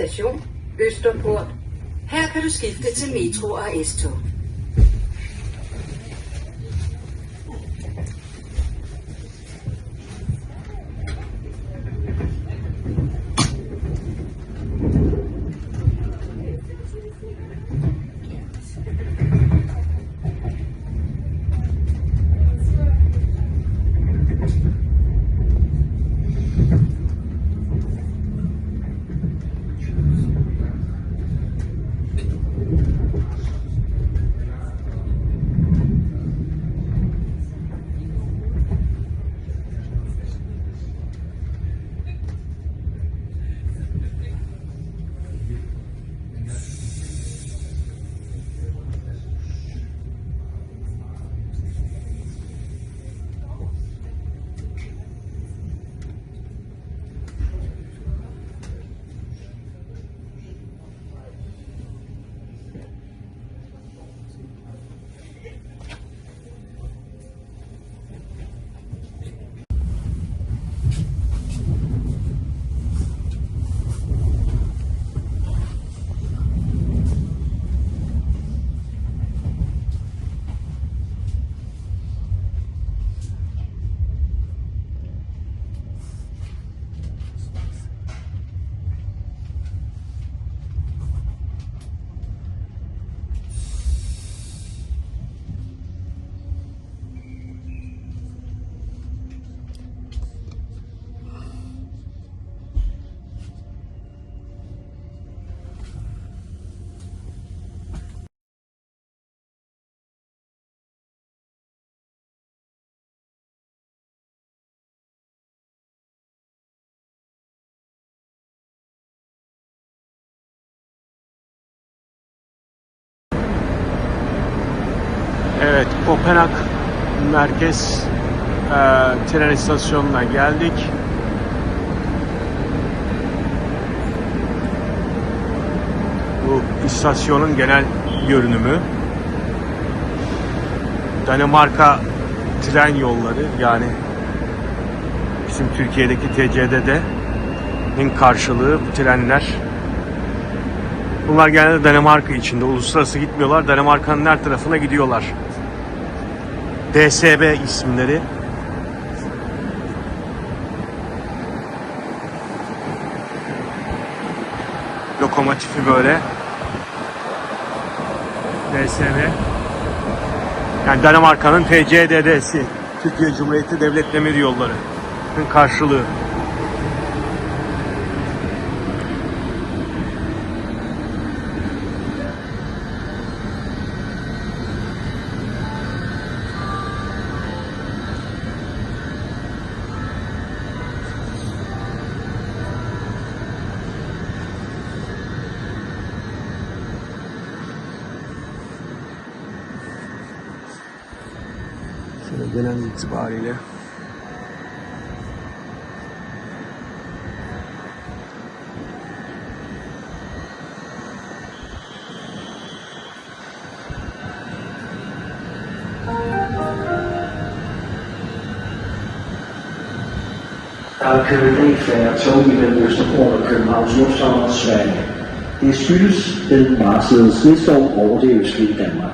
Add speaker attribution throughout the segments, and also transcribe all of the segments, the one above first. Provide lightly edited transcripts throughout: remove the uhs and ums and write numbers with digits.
Speaker 1: station, Østerport. Her kan du skifte til metro og S-tog.
Speaker 2: Evet, Kopenhag merkez tren istasyonuna geldik. Bu istasyonun genel görünümü. Danimarka tren yolları, yani bizim Türkiye'deki TCDD'nin karşılığı bu trenler. Bunlar genelde Danimarka içinde, uluslararası gitmiyorlar. Danimarka'nın her tarafına gidiyorlar. DSB isimleri. Lokomotifi böyle. DSB. Yani Danimarka'nın TCDD'si. Türkiye Cumhuriyeti Devlet Demir Yolları'nın karşılığı. Genel itibariyle
Speaker 3: Der kører i dag færre tog mellem Østerport og Københavns Lufthavn og Sverige. Det skyldes den varslede snestorm over det østlige Danmark.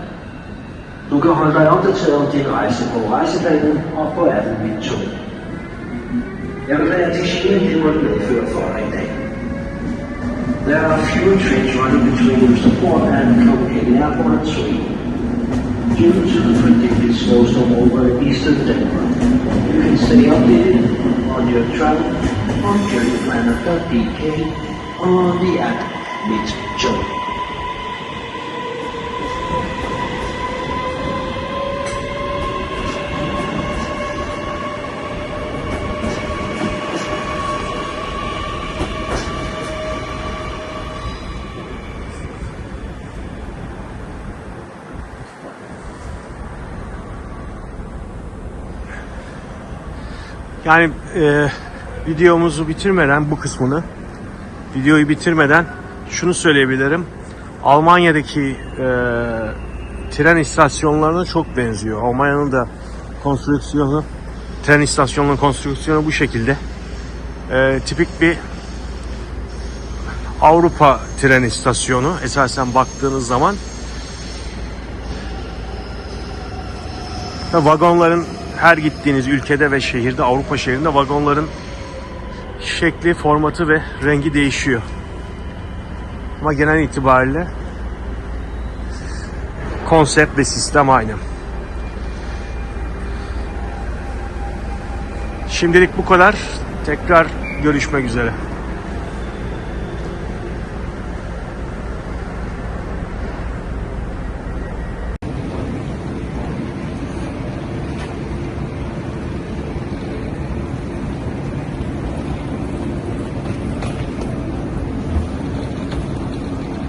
Speaker 3: Du kan holde dig opdateret om din rejse på rejseplanen og på appen Mit Tog. Jeg beklager de gener, det måtte medføre for dig i dag. There are fewer trains running between Østerport and Copenhagen Airport and Sweden. Due to the predicted snowstorm over eastern Denmark, you can stay updated on your travel on journeyplanner.dk or on the app Mit Tog.
Speaker 2: Yani videomuzu bitirmeden, bu kısmını videoyu bitirmeden şunu söyleyebilirim. Almanya'daki tren istasyonlarına çok benziyor. Almanya'nın da konstrüksiyonu, tren istasyonunun konstrüksiyonu bu şekilde. Tipik bir Avrupa tren istasyonu esasen baktığınız zaman. Ve vagonların her gittiğiniz ülkede ve şehirde, Avrupa şehrinde vagonların şekli, formatı ve rengi değişiyor. Ama genel itibariyle konsept ve sistem aynı. Şimdilik bu kadar. Tekrar görüşmek üzere.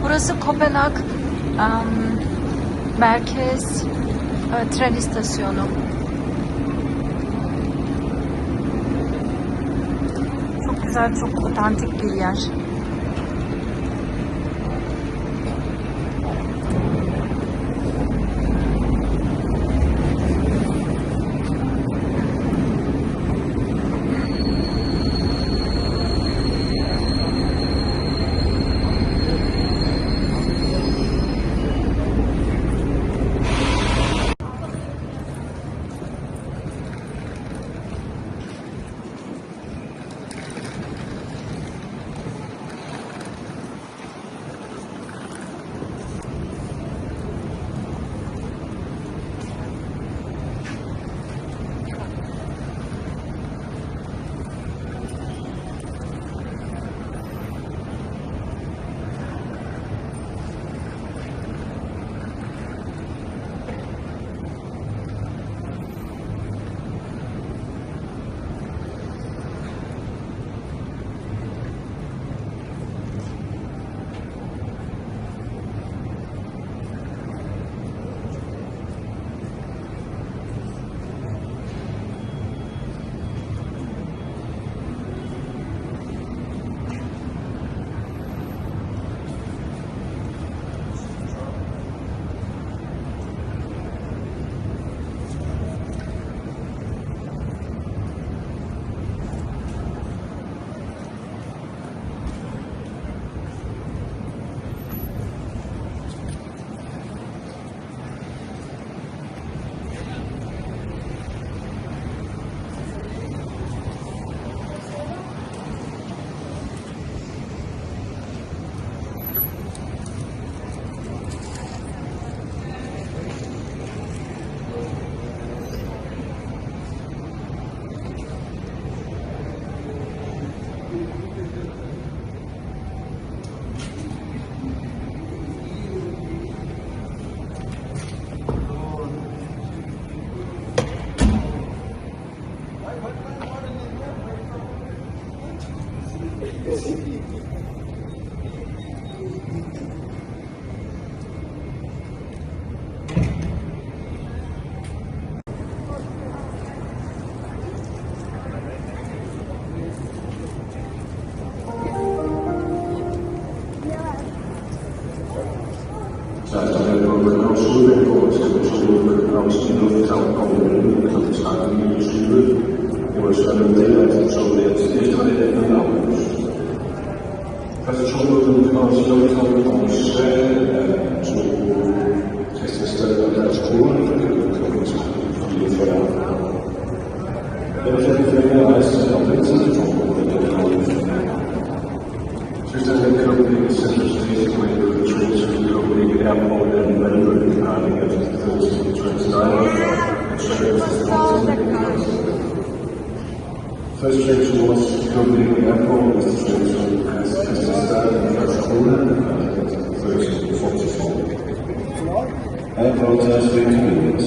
Speaker 4: Burası Kopenhag merkez tren istasyonu. Çok güzel, çok otantik bir yer.
Speaker 5: First train towards Copenhagen Airport is the train from Kristianstad and Karlskrona at 13:44. Airport has 20 minutes.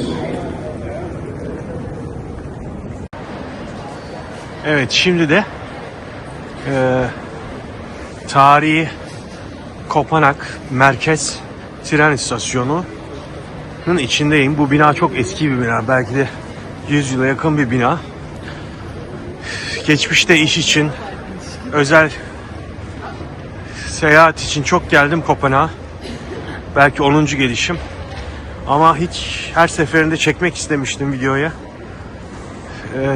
Speaker 2: Evet, şimdi de tarihi Kopenhag Merkez Tren İstasyonu'nun içindeyim. Bu bina çok eski bir bina. Belki de 100 yıla yakın bir bina. Geçmişte iş için, özel seyahat için çok geldim Kopenhag'a. Belki 10. gelişim. Ama hiç her seferinde çekmek istemiştim videoya.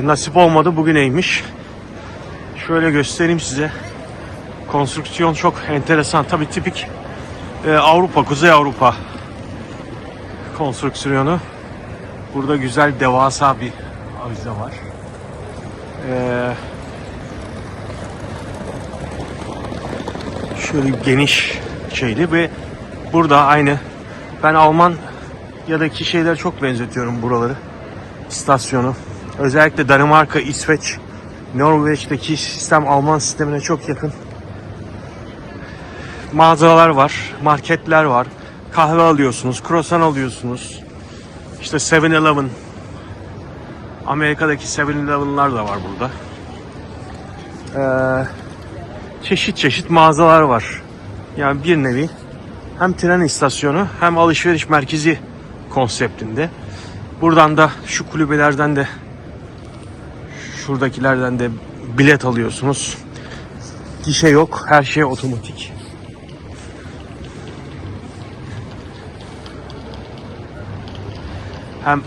Speaker 2: Nasip olmadı, bugüneymiş. Şöyle göstereyim size. Konstrüksiyon çok enteresan. Tabii tipik Avrupa, Kuzey Avrupa konstrüksiyonu. Burada güzel devasa bir avize var. Şöyle geniş şeyli ve burada aynı, ben Almanya'daki şeyler çok benzetiyorum buraları, istasyonu. Özellikle Danimarka, İsveç, Norveç'teki sistem Alman sistemine çok yakın. Mağazalar var, marketler var, kahve alıyorsunuz, croissant alıyorsunuz. İşte 7-Eleven, Amerika'daki 7-Eleven'lar da var burada. Çeşit çeşit mağazalar var. Yani bir nevi hem tren istasyonu hem alışveriş merkezi konseptinde. Buradan da şu kulübelerden de, şuradakilerden de bilet alıyorsunuz. Gişe yok, her şey otomatik. Hem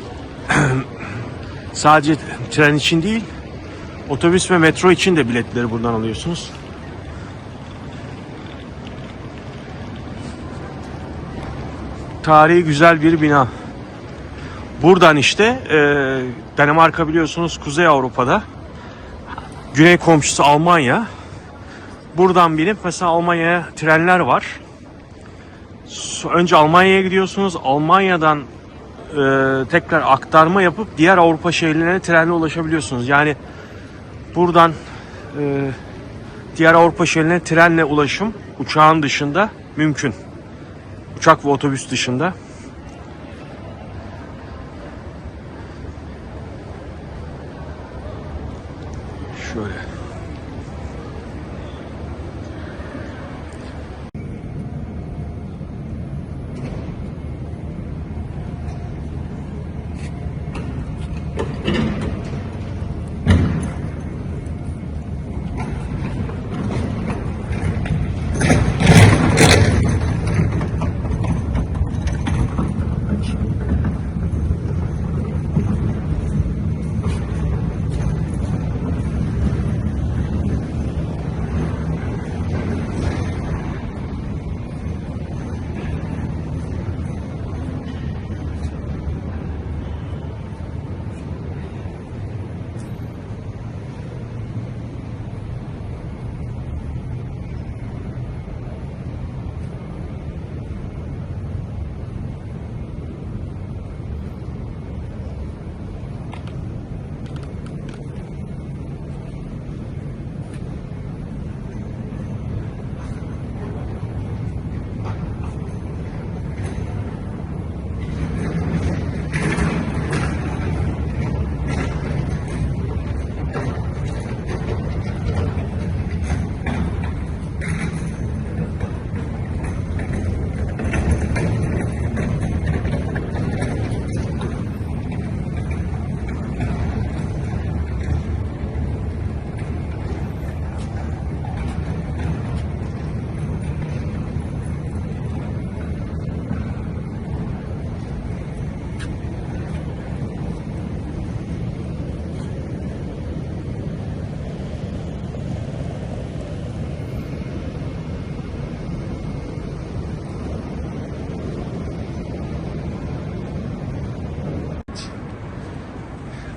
Speaker 2: sadece tren için değil, otobüs ve metro için de biletleri buradan alıyorsunuz. Tarihi güzel bir bina. Buradan işte Danimarka biliyorsunuz Kuzey Avrupa'da. Güney komşusu Almanya. Buradan binip mesela Almanya'ya trenler var. Önce Almanya'ya gidiyorsunuz. Almanya'dan tekrar aktarma yapıp diğer Avrupa şehirlerine trenle ulaşabiliyorsunuz. Yani buradan diğer Avrupa şehirlerine trenle ulaşım uçağın dışında mümkün. Uçak ve otobüs dışında. Şöyle.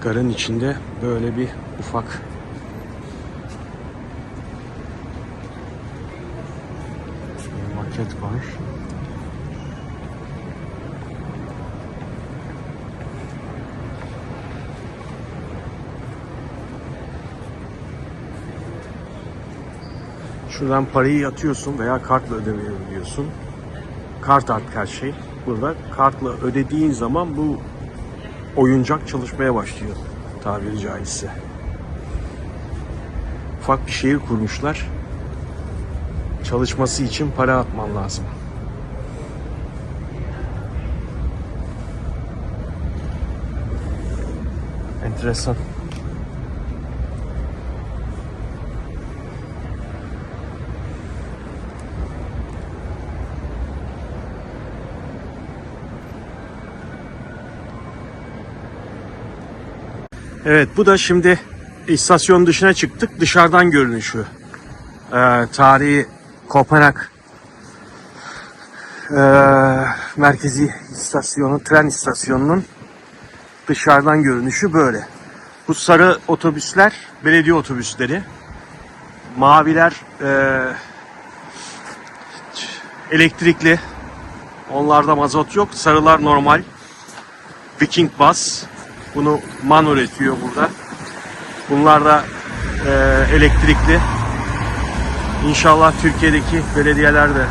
Speaker 2: Garın içinde böyle bir ufak market var. Şuradan parayı yatıyorsun veya kartla ödeyebiliyorsun. Kart artık her şey. Burada kartla ödediğin zaman bu oyuncak çalışmaya başlıyor tabiri caizse. Ufak bir şehir kurmuşlar. Çalışması için para atman lazım. Enteresan. Evet, bu da şimdi istasyon dışına çıktık. Dışarıdan görünüşü. tarihi Kopenhag merkezi istasyonu, tren istasyonunun dışarıdan görünüşü böyle. Bu sarı otobüsler belediye otobüsleri. Maviler elektrikli. Onlarda mazot yok. Sarılar normal. Viking Bus. Bunu MAN üretiyor burada. Bunlar da elektrikli. İnşallah Türkiye'deki belediyeler de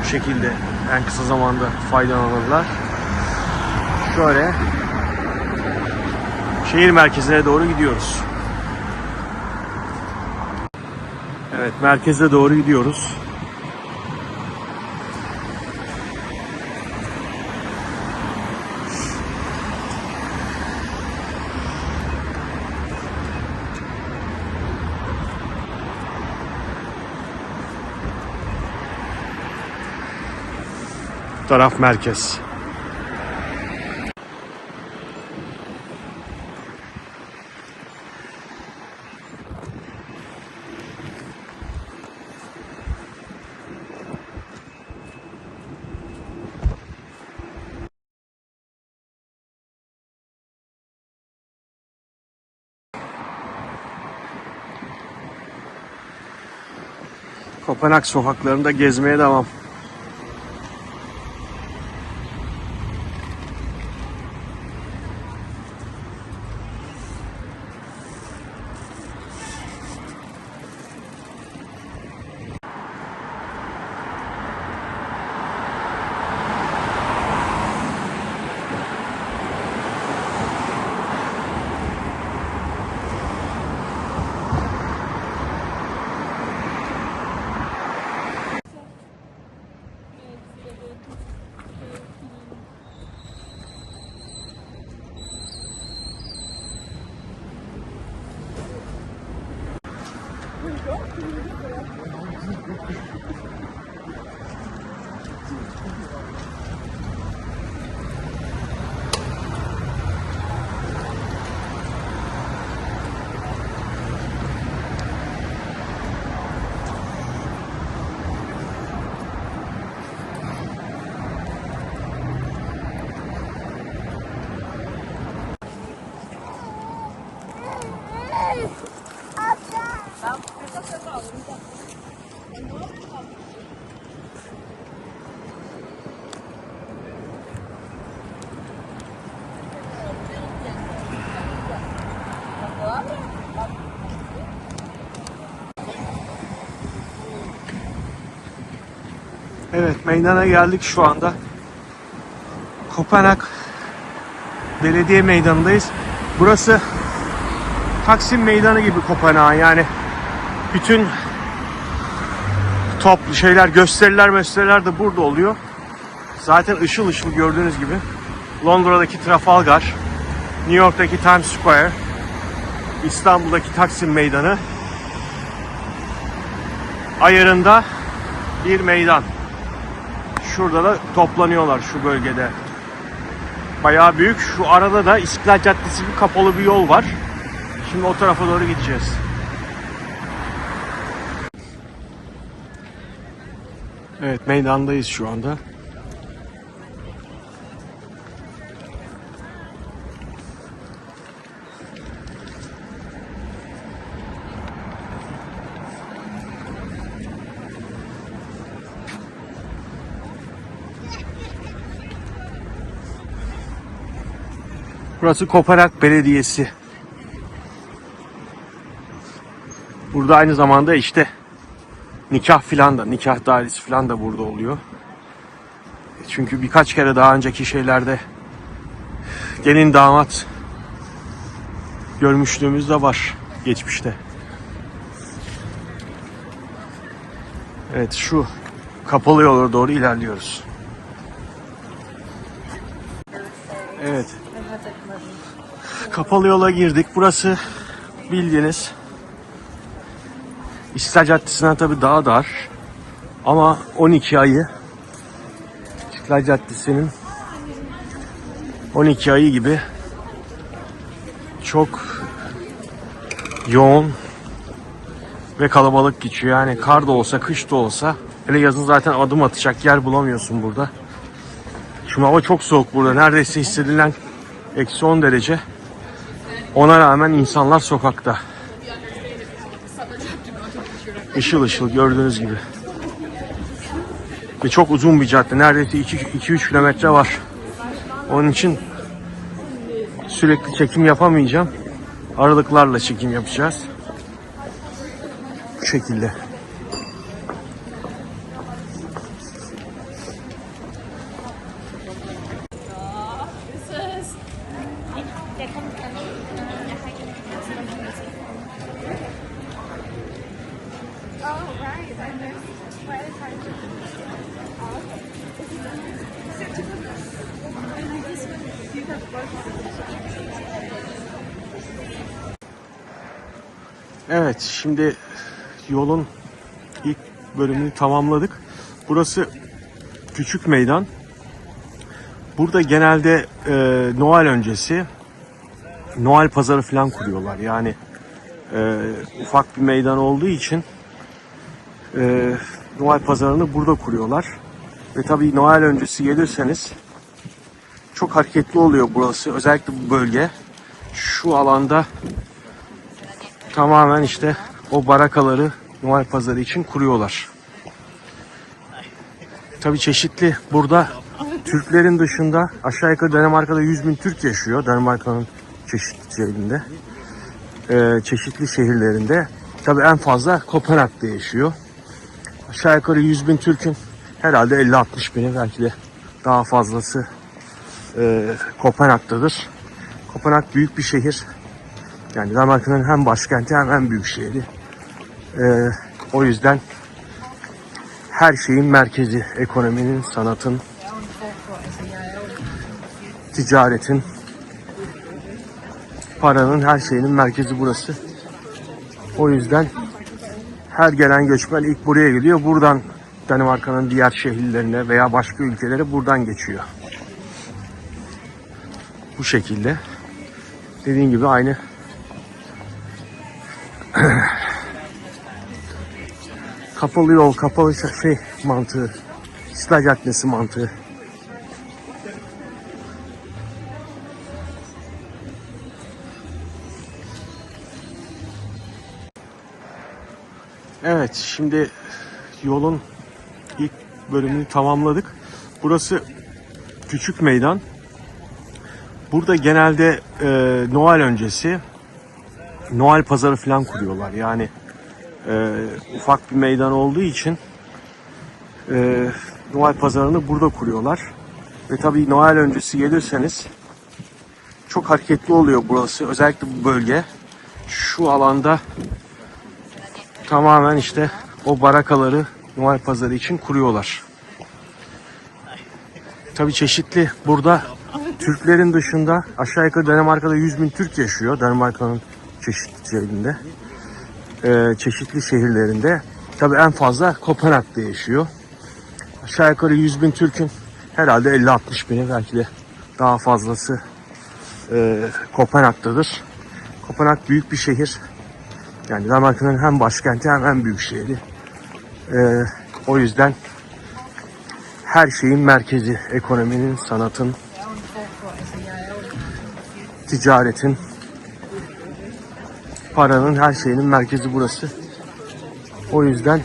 Speaker 2: bu şekilde en kısa zamanda faydalanırlar. Şöyle şehir merkezine doğru gidiyoruz. Evet, merkeze doğru gidiyoruz. Bu taraf merkez. Kopenhag sokaklarında gezmeye devam. Evet, meydana geldik şu anda. Kopenhag Belediye Meydanı'ndayız. Burası Taksim Meydanı gibi Kopenhag, yani bütün gösteriler de burada oluyor. Zaten ışıl ışıl gördüğünüz gibi. Londra'daki Trafalgar, New York'taki Times Square, İstanbul'daki Taksim Meydanı ayarında bir meydan. Şurada da toplanıyorlar şu bölgede. Bayağı büyük. Şu arada da İstiklal Caddesi gibi kapalı bir yol var. Şimdi o tarafa doğru gideceğiz. Evet, meydandayız şu anda. Burası Kopenhag Belediyesi. Burada aynı zamanda işte nikah dairesi filan da burada oluyor. Çünkü birkaç kere daha önceki şeylerde gelin damat görmüşlüğümüz de var geçmişte. Evet, şu kapalı yola doğru ilerliyoruz. Evet. Kapalı yola girdik. Burası bildiğiniz İstiklal Caddesi'nden tabii daha dar. Ama 12 ayı İstiklal Caddesi'nin 12 ayı gibi çok yoğun ve kalabalık geçiyor. Yani kar da olsa, kış da olsa, hele yazın zaten adım atacak yer bulamıyorsun burada. Şimdi hava çok soğuk burada. Neredeyse hissedilen -10 derece. Ona rağmen insanlar sokakta. Işıl ışıl gördüğünüz gibi. Ve çok uzun bir cadde. Neredeyse 2-3 kilometre var. Onun için sürekli çekim yapamayacağım. Aralıklarla çekim yapacağız. Bu şekilde. Evet, şimdi yolun ilk bölümünü tamamladık. Burası küçük meydan. Burada genelde Noel öncesi Noel pazarı falan kuruyorlar. Yani ufak bir meydan olduğu için Noel pazarını burada kuruyorlar. Ve tabii Noel öncesi gelirseniz çok hareketli oluyor burası. Özellikle bu bölge. Şu alanda tamamen işte o barakaları Noel pazarı için kuruyorlar. Tabii çeşitli burada Türklerin dışında aşağı yukarı Danimarka'da 100.000 Türk yaşıyor. Danimarka'nın çeşitli şehrinde. Çeşitli şehirlerinde. Tabii en fazla Kopenhag'da yaşıyor. Aşağı yukarı 100.000 Türk'ün herhalde 50-60 bini belki de daha fazlası Kopenhag'dadır. Kopenhag büyük bir şehir. Yani Danimarka'nın hem başkenti hem en büyük şehri. O yüzden her şeyin merkezi, ekonominin, sanatın, ticaretin, paranın, her şeyinin merkezi burası. O yüzden her gelen göçmen ilk buraya geliyor. Buradan Danimarka'nın diğer şehirlerine veya başka ülkelere buradan geçiyor. Bu şekilde. Dediğim gibi aynı kapalı yol, kapalı mantığı, İstiklal Caddesi mantığı. Evet, şimdi yolun ilk bölümünü tamamladık. Burası küçük meydan. Burada genelde Noel öncesi Noel pazarı falan kuruyorlar. Yani ufak bir meydan olduğu için Noel pazarını burada kuruyorlar. Ve tabii Noel öncesi gelirseniz çok hareketli oluyor burası. Özellikle bu bölge. Şu alanda tamamen işte o barakaları Noel pazarı için kuruyorlar. Tabii çeşitli burada Türklerin dışında aşağı yukarı Danimarka'da 100.000 Türk yaşıyor. Danimarka'nın çeşitli şehrinde. Çeşitli şehirlerinde. Tabii en fazla Kopenhag'da yaşıyor. Aşağı yukarı 100.000 Türk'ün herhalde 50-60 bini belki de daha fazlası Kopenhag'dadır. Kopenhag büyük bir şehir. Yani Danimarka'nın hem başkenti hem en büyük şehri. O yüzden her şeyin merkezi, ekonominin, sanatın, ticaretin, paranın, her şeyinin merkezi burası. O yüzden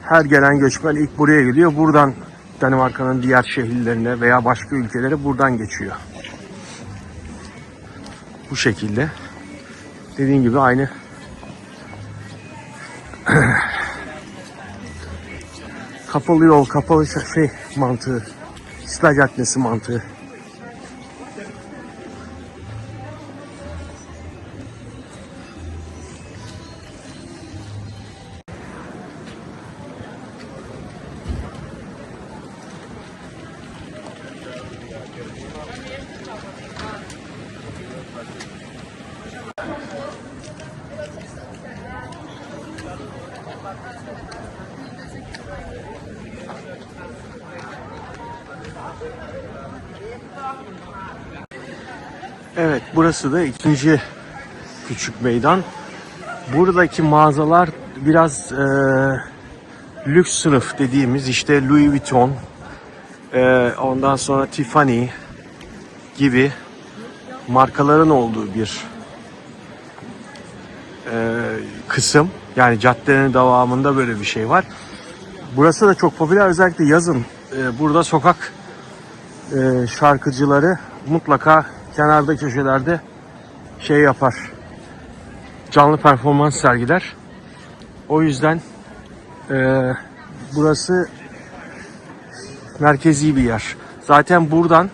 Speaker 2: her gelen göçmen ilk buraya geliyor. Buradan Danimarka'nın diğer şehirlerine veya başka ülkelere buradan geçiyor. Bu şekilde. Dediğim gibi aynı kapalı yol, kapalı mantığı, İstiklal Caddesi mantığı. Evet, burası da ikinci küçük meydan. Buradaki mağazalar biraz lüks sınıf dediğimiz işte Louis Vuitton, ondan sonra Tiffany gibi markaların olduğu bir kısım. Yani caddenin devamında böyle bir şey var. Burası da çok popüler, özellikle yazın. Burada sokak şarkıcıları mutlaka kenarda köşelerde şey yapar. Canlı performans sergiler. O yüzden burası merkezi bir yer. Zaten buradan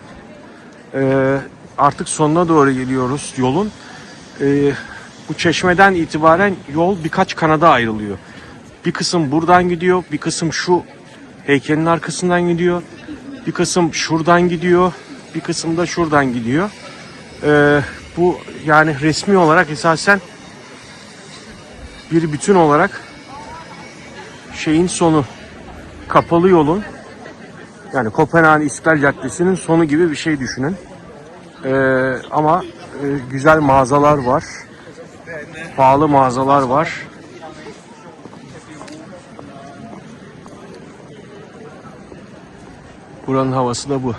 Speaker 2: artık sonuna doğru geliyoruz yolun. Bu çeşmeden itibaren yol birkaç kanada ayrılıyor. Bir kısım buradan gidiyor, bir kısım şu heykelin arkasından gidiyor, bir kısım şuradan gidiyor, bir kısım da şuradan gidiyor. Bu yani resmi olarak esasen bir bütün olarak şeyin sonu, kapalı yolun, yani Kopenhag İstiklal Caddesi'nin sonu gibi bir şey düşünün. Ama güzel mağazalar var, pahalı mağazalar var. Buranın havası da bu.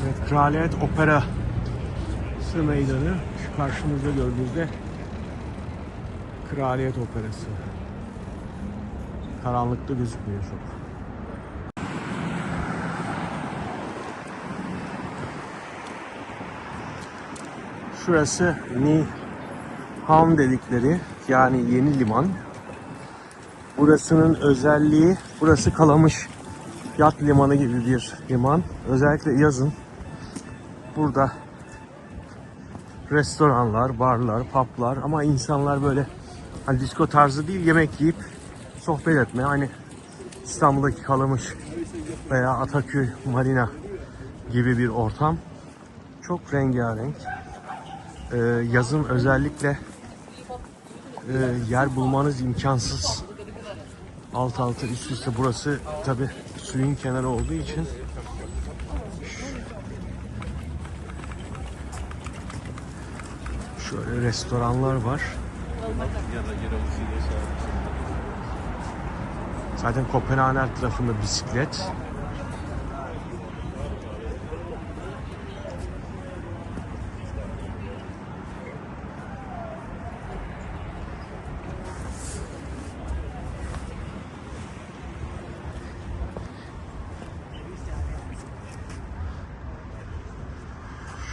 Speaker 2: Evet, Kraliyet Operası meydanı. Şu karşımızda gördüğünüzde Kraliyet Operası. Karanlıkta gözükmüyor çok. Şurası Nyhavn dedikleri, yani yeni liman. Burasının özelliği, burası Kalamış yat limanı gibi bir liman. Özellikle yazın burada restoranlar, barlar, publar, ama insanlar böyle hani disko tarzı değil, yemek yiyip sohbet etmeye, hani İstanbul'daki Kalamış veya Ataköy Marina gibi bir ortam. Çok rengarenk. Yazın özellikle yer bulmanız imkansız. Alt alta üst üste, burası tabi suyun kenarı olduğu için şöyle restoranlar var. Zaten Kopenhag'ın her tarafında bisiklet.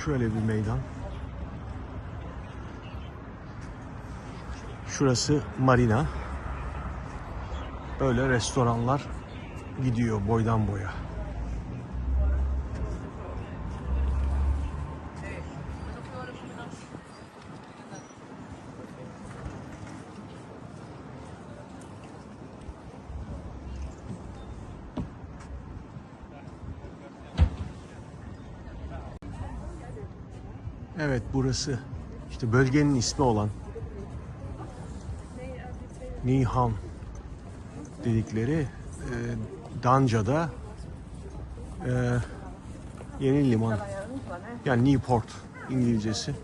Speaker 2: Şöyle bir meydan. Şurası marina. Böyle restoranlar gidiyor boydan boya. Evet, burası işte bölgenin ismi olan Nyhavn dedikleri Danca'da yeni liman, yani Newport İngilizcesi.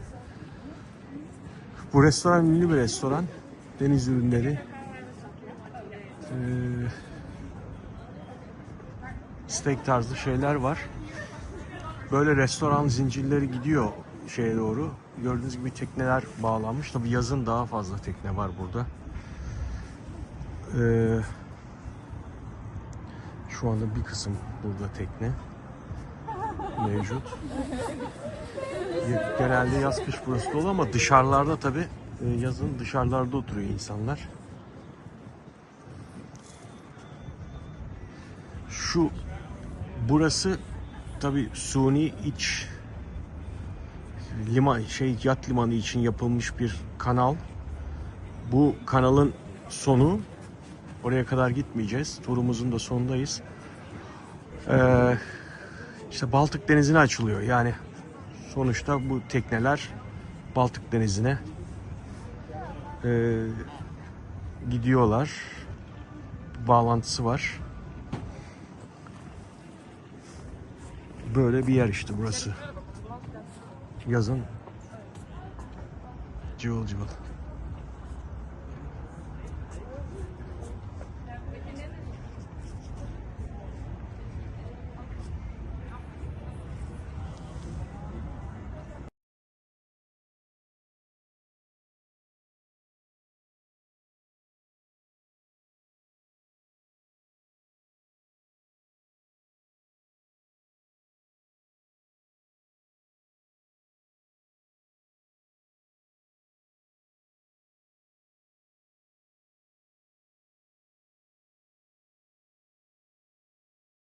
Speaker 2: Bu restoran ünlü bir restoran. Deniz ürünleri, steak tarzı şeyler var. Böyle restoran zincirleri gidiyor şeye doğru. Gördüğünüz gibi tekneler bağlanmış. Tabii yazın daha fazla tekne var burada. Şu anda bir kısım burada tekne mevcut. Genelde yaz kış burası dolu, ama dışarılarda tabii yazın dışarılarda oturuyor insanlar. Burası tabii suni iç liman, yat limanı için yapılmış bir kanal. Bu kanalın sonu, oraya kadar gitmeyeceğiz. Turumuzun da sonundayız. İşte Baltık Denizi'ne açılıyor. Yani sonuçta bu tekneler Baltık Denizi'ne gidiyorlar. Bağlantısı var. Böyle bir yer işte burası. Yazın cıvıl cıvıl.